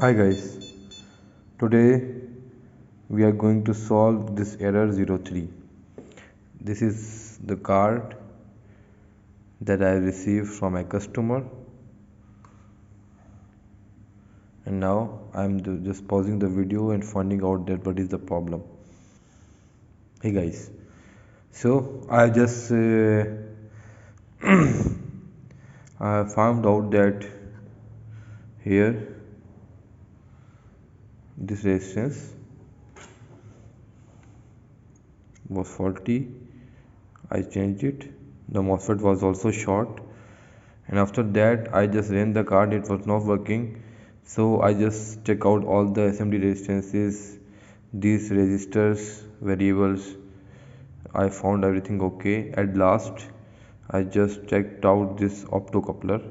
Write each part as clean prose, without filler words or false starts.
Hi guys, today we are going to solve this error 03. This is the card that I received from a customer, and now I'm just pausing the video and finding out that what is the problem. Hey guys, so I just I found out that here this resistance was faulty. I changed it. The MOSFET was also short, and after that I just ran the card. It was not working, so I just check out all the assembly resistances, these resistors, variables. I found everything okay. At last I just checked out this optocoupler.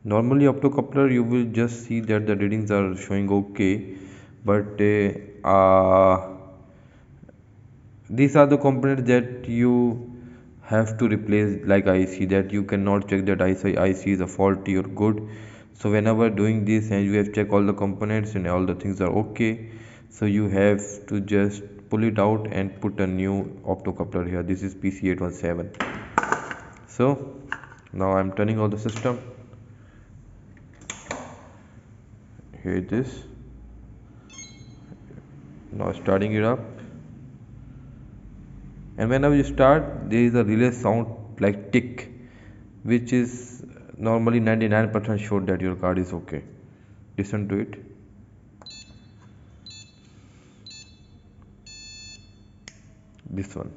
Normally optocoupler you will just see that the readings are showing okay, but these are the components that you have to replace, like IC, that you cannot check that IC is a faulty or good. So whenever doing this and you have checked all the components and all the things are okay, so you have to just pull it out and put a new optocoupler here. This is PC817. So now I'm turning on the system. Here it is. Now starting it up, and whenever you start there is a relay sound like tick, which is normally 99% sure that your card is okay. Listen to it. This one,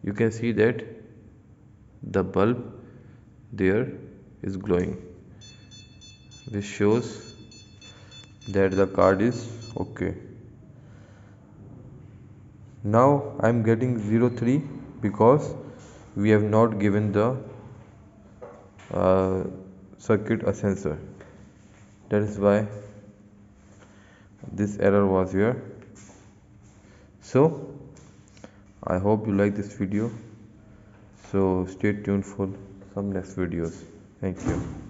you can see that the bulb there is glowing, which shows that the card is okay. Now I'm getting 03 because we have not given the circuit a sensor. That is why this error was here. So I hope you like this video, so stay tuned for some next videos. Thank you.